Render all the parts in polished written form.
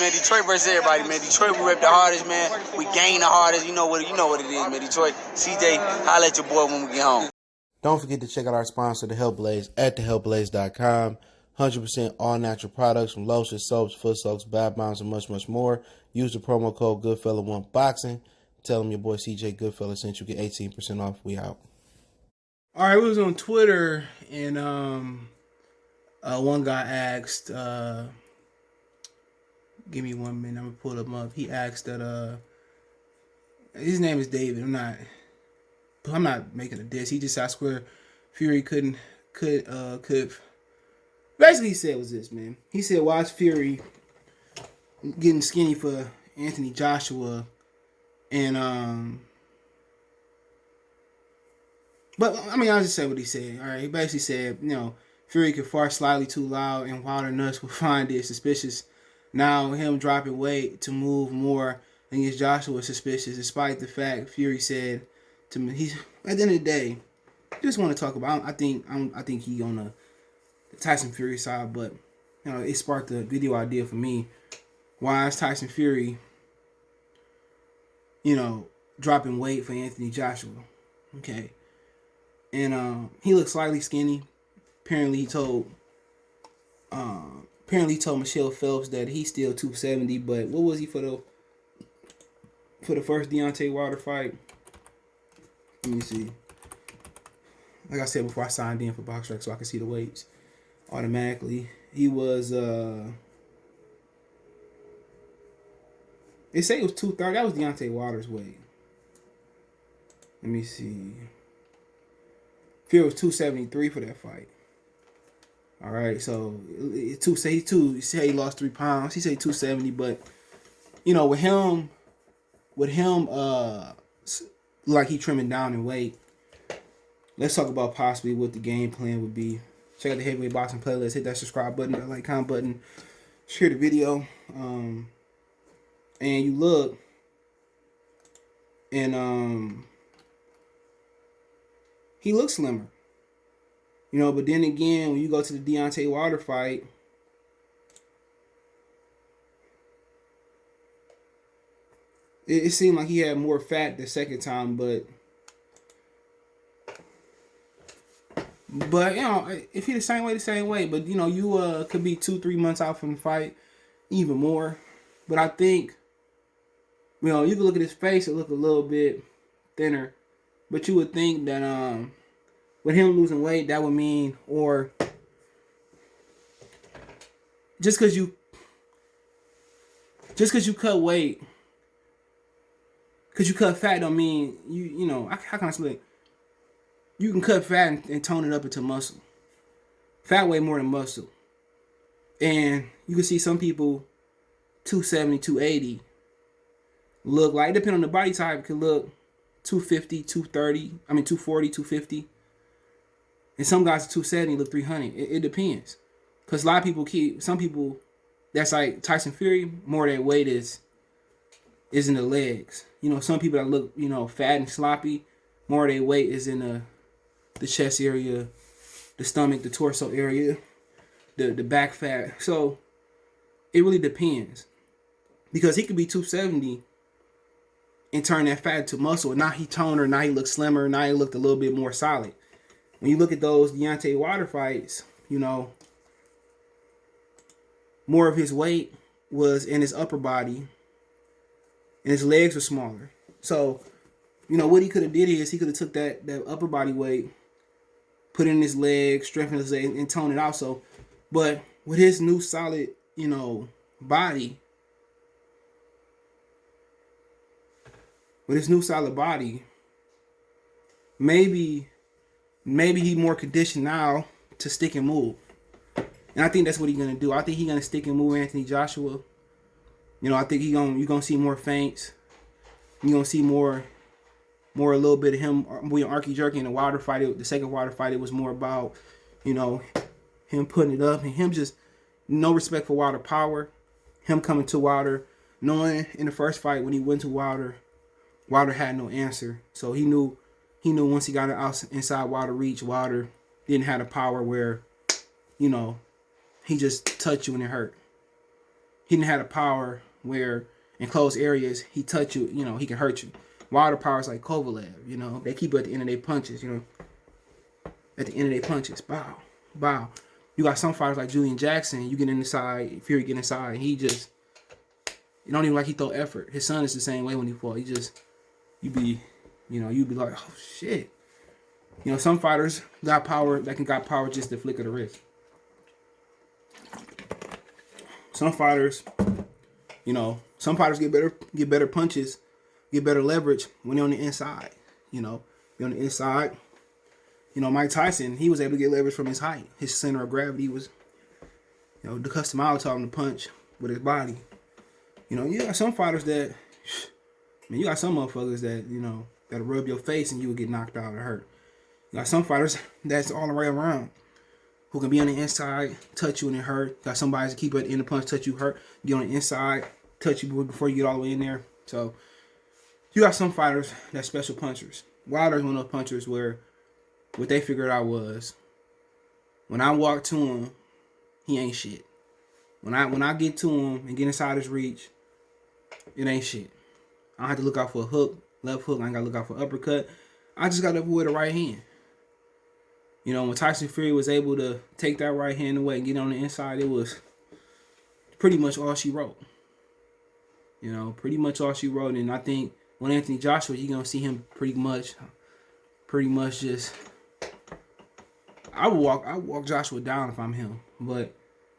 man. Detroit versus everybody, man. Detroit, we rep the hardest, man. We gain the hardest. You know what it is, man. Detroit, CJ, holla at your boy when we get home. Don't forget to check out our sponsor, the Helpblaze, at thehelpblaze.com. 100% all natural products from lotions, soaps, foot soaks, bath bombs, and much, much more. Use the promo code Goodfella1Boxing. Tell them your boy CJ Goodfella sent you. Get 18% off. We out. All right, we was on Twitter, and one guy asked, give me 1 minute, I'm going to pull him up. He asked that, his name is David. I'm not making a diss. He just asked where Fury could basically he said was this, man. He said, why is Fury getting skinny for Anthony Joshua? And but I mean, I'll just say what he said. All right, he basically said, Fury could fart slightly too loud, and Wilder nuts will find it suspicious. Now him dropping weight to move more against Joshua is suspicious, despite the fact Fury said to me, he's at the end of the day, just want to talk about. I think he on the Tyson Fury side, but it sparked a video idea for me. Why is Tyson Fury, dropping weight for Anthony Joshua? Okay, and he looks slightly skinny. Apparently, he told Michelle Phelps that he's still 270. But what was he for the first Deontay Wilder fight? Let me see. Like I said before, I signed in for BoxRec so I could see the weights automatically. He was they say it was 230. That was Deontay Wilder's weight. Let me see. Fury was 273 for that fight. All right, so he say he lost 3 pounds. He said 270, but with him, like he trimming down in weight. Let's talk about possibly what the game plan would be. Check out the Heavyweight Boxing playlist. Hit that subscribe button, that like, comment button, share the video, and you look, and he looks slimmer. But then again, when you go to the Deontay Wilder fight, it seemed like he had more fat the second time, but if he the same way. But you could be 2-3 months out from the fight, even more. But I think you can look at his face; it look a little bit thinner. But you would think that with him losing weight, that would mean, or just because you cut weight, because you cut fat, don't mean how can I explain? You can cut fat and tone it up into muscle. Fat weigh more than muscle. And you can see some people 270, 280 look like, depending on the body type, could look 250, 240, 250. And some guys 270 look 300. It depends. Because a lot of people some people, that's like Tyson Fury, more of their weight is in the legs. Some people that look, fat and sloppy, more of their weight is in the chest area, the stomach, the torso area, the back fat. So it really depends. Because he could be 270 and turn that fat into muscle. Now he toner, now he looks slimmer, now he looked a little bit more solid. When you look at those Deontay Wilder fights, more of his weight was in his upper body and his legs were smaller. So, what he could have did is he could have took that upper body weight, put it in his legs, strengthened his legs, and tone it out. So, but with his new solid, body, maybe he's more conditioned now to stick and move. And I think that's what he's going to do. I think he's going to stick and move Anthony Joshua. I think you're going to see more feints. You're going to see more a little bit of him arky jerky in the Wilder fight. The second Wilder fight, it was more about, him putting it up and him just no respect for Wilder power. Him coming to Wilder, knowing in the first fight when he went to Wilder had no answer. So he knew once he got inside Wilder reach, Wilder didn't have the power where, he just touched you and it hurt. he didn't have a power where in closed areas he touch you, you know, he can hurt you. Wilder powers like Kovalev, you know, they keep it at the end of their punches, you know. At the end of their punches, bow, bow. You got some fighters like Julian Jackson, you get inside, Fury get inside, and he just, you don't even like he throw effort. His son is the same way when he fought. He just, you'd be like, oh shit. You know, some fighters got power just the flick of the wrist. Some fighters, you know, some fighters get better punches, get better leverage when they're on the inside. You know, you're on the inside. You know, Mike Tyson, he was able to get leverage from his height. His center of gravity was, you know, the custom out taught him to punch with his body. You know, you got some fighters that, man, you got some motherfuckers that, you know, that'll rub your face and you will get knocked out or hurt. You got some fighters that's all the way around, who can be on the inside, touch you and it hurt. You got somebody to keep it in the punch, touch you, hurt. Get on the inside, touch you before you get all the way in there. So, you got some fighters that's special punchers. Wilder's one of those punchers where what they figured out was, when I walk to him, he ain't shit. When I get to him and get inside his reach, it ain't shit. I don't have to look out for a hook, left hook. I ain't got to look out for uppercut. I just got to avoid the right hand. You know, when Tyson Fury was able to take that right hand away and get on the inside, it was pretty much all she wrote. You know, pretty much all she wrote. And I think when Anthony Joshua, you're going to see him pretty much just... I would walk Joshua down if I'm him. But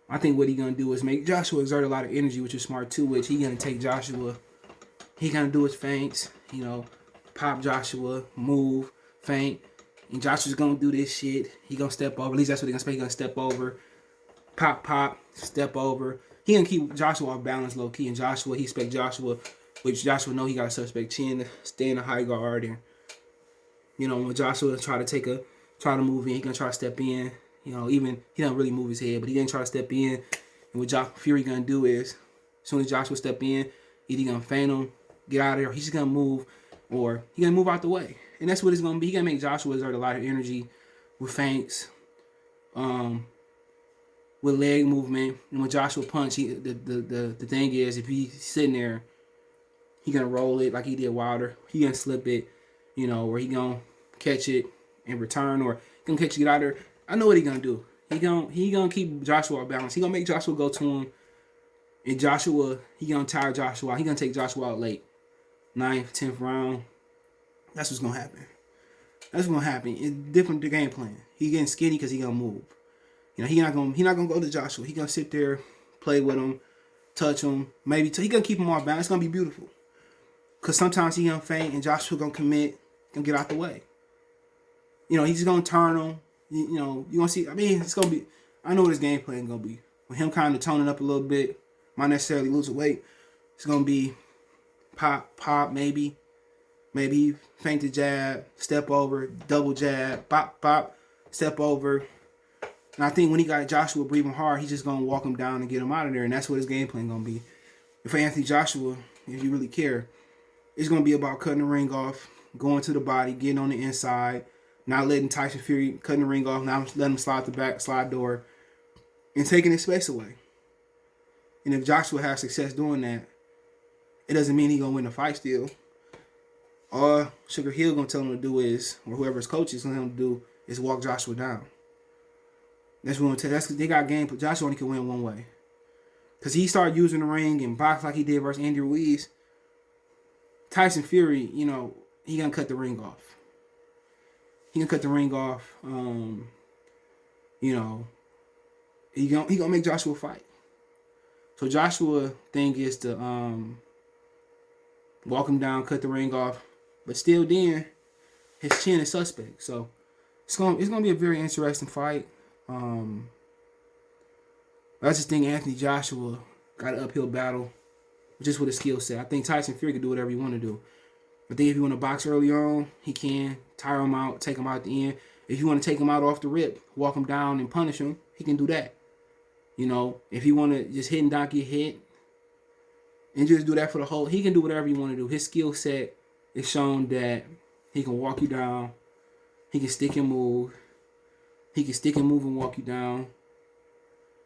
I think what he's going to do is make Joshua exert a lot of energy, which is smart too, which he's going to take Joshua. He's going to do his feints, you know, pop Joshua, move, feint. And Joshua's going to do this shit. He going to step over. At least that's what they're going to say. He's going to step over. Pop, step over. He going to keep Joshua off balance low key. And Joshua, he expect Joshua, which Joshua know he got a suspect chin to stay in a high guard. And, you know, when Joshua try to move in, he going to try to step in. You know, even, he don't really move his head, but he going to try to step in. And what Fury going to do is, as soon as Joshua step in, either going to feint him, get out of there, or he's just going to move, or he going to move out the way. And that's what it's going to be. He going to make Joshua exert a lot of energy with feints, with leg movement. And when Joshua punch, the thing is, if he's sitting there, he going to roll it like he did Wilder. He going to slip it, you know, or he going to catch it and return, or he going to catch it, get out there. I know what he going to do. He gonna keep Joshua off balance. He going to make Joshua go to him. And Joshua, he going to tire Joshua out. He going to take Joshua out late. 9th, 10th round. That's what's going to happen. That's what's going to happen. It's different the game plan. He getting skinny because he going to move. You know, he not gonna go to Joshua. He going to sit there, play with him, touch him. Maybe he going to keep him off balance. It's going to be beautiful. Because sometimes he going to feint and Joshua going to commit and get out the way. You know, he's just going to turn him. You know, you're going to see. I mean, it's going to be. I know what his game plan is going to be. With him kind of toning up a little bit, might necessarily lose weight. It's going to be pop, maybe. Maybe feint the jab, step over, double jab, pop, step over. And I think when he got Joshua breathing hard, he's just going to walk him down and get him out of there. And that's what his game plan going to be. And for Anthony Joshua, if you really care, it's going to be about cutting the ring off, going to the body, getting on the inside, not letting Tyson Fury cutting the ring off, not letting him slide the back, slide door, and taking his space away. And if Joshua has success doing that, it doesn't mean he's going to win the fight still. All Sugar Hill going to tell him to do is, or whoever his coach is going to tell him to do, is walk Joshua down. That's what they got game, but Joshua only can win one way. Because he started using the ring and box like he did versus Andy Ruiz. Tyson Fury, you know, he going to cut the ring off. He going to cut the ring off. You know, he gonna make Joshua fight. So Joshua thing is to walk him down, cut the ring off. But still then, his chin is suspect. So it's gonna be a very interesting fight. I just think Anthony Joshua got an uphill battle just with his skill set. I think Tyson Fury can do whatever he want to do. I think if you want to box early on, he can tire him out, take him out at the end. If you want to take him out off the rip, walk him down and punish him, he can do that. You know, if you want to just hit and not get hit and just do that for the whole, he can do whatever you want to do. His skill set is shown that he can walk you down. He can stick and move. He can stick and move and walk you down.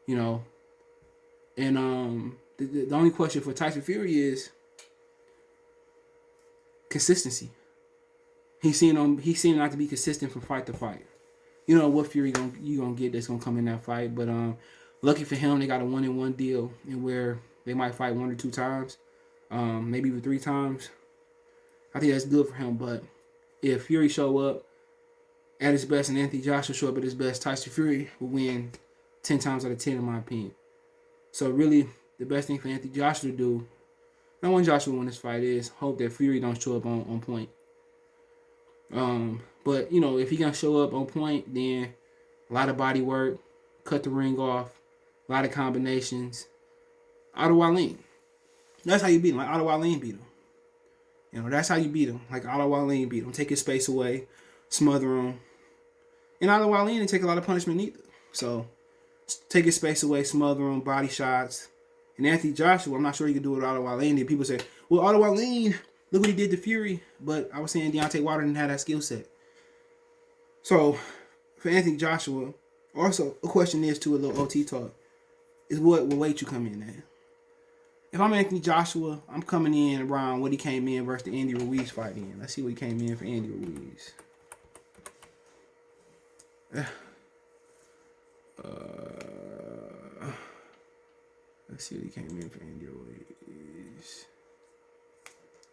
You know, and The only question for Tyson Fury is consistency. He's seen not to be consistent from fight to fight. You know what Fury you gonna get that's gonna come in that fight, but lucky for him, they got a 1-and-1 deal, and where they might fight 1 or 2 times, maybe even 3 times. I think that's good for him. But if Fury show up at his best and Anthony Joshua show up at his best, Tyson Fury will win 10 times out of 10 in my opinion. So really, the best thing for Anthony Joshua to do, I want Joshua to win this fight, is hope that Fury don't show up on point. But you know, if he gonna show up on point, then a lot of body work, cut the ring off, a lot of combinations. Otto Wallin. That's how you beat him. Like Otto Wallin beat him. You know, that's how you beat him. Like Otto Wallin beat him. Take his space away, smother him. And Otto Wallin didn't take a lot of punishment either. So take his space away, smother him, body shots. And Anthony Joshua, I'm not sure he could do what Otto Wallin did. People say, well, Otto Wallin, look what he did to Fury. But I was saying Deontay Wilder didn't have that skill set. So for Anthony Joshua, also a question is too, a little OT talk, is what weight you come in at. If I'm Anthony Joshua, I'm coming in around what he came in versus the Andy Ruiz fight in. Let's see what he came in for Andy Ruiz. Let's see what he came in for Andy Ruiz.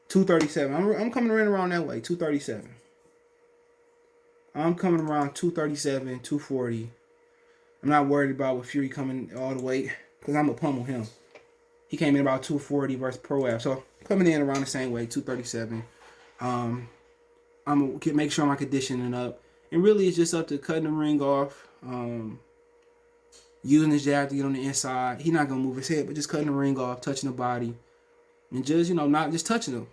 237. I'm coming around that way. 237. I'm coming around 237, 240. I'm not worried about with Fury coming all the way because I'm going to pummel him. He came in about 240 versus Proab. So coming in around the same way, 237. I'm going to make sure I'm conditioning up. And really it's just up to cutting the ring off. Using his jab to get on the inside. He's not going to move his head, but just cutting the ring off, touching the body. And just, you know, not just touching him.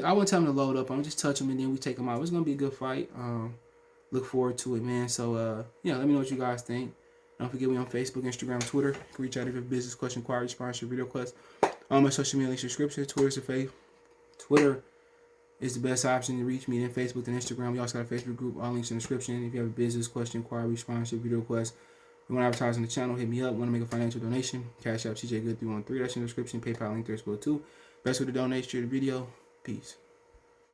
I wouldn't tell him to load up. I'm just touch him and then we take him out. It's going to be a good fight. Look forward to it, man. So, yeah, let me know what you guys think. Don't forget we on Facebook, Instagram, Twitter. You can reach out if you have business question, inquiry, sponsor, video request. All my social media links, description. Twitter is the best option to reach me. Then Facebook and Instagram. We also got a Facebook group. All links in the description. If you have a business question, inquiry, sponsor, video request, you want to advertise on the channel, hit me up. Want to make a financial donation? Cash App CJ Good 313. That's in the description. PayPal link there as well too. Best way to donate, share the video. Peace.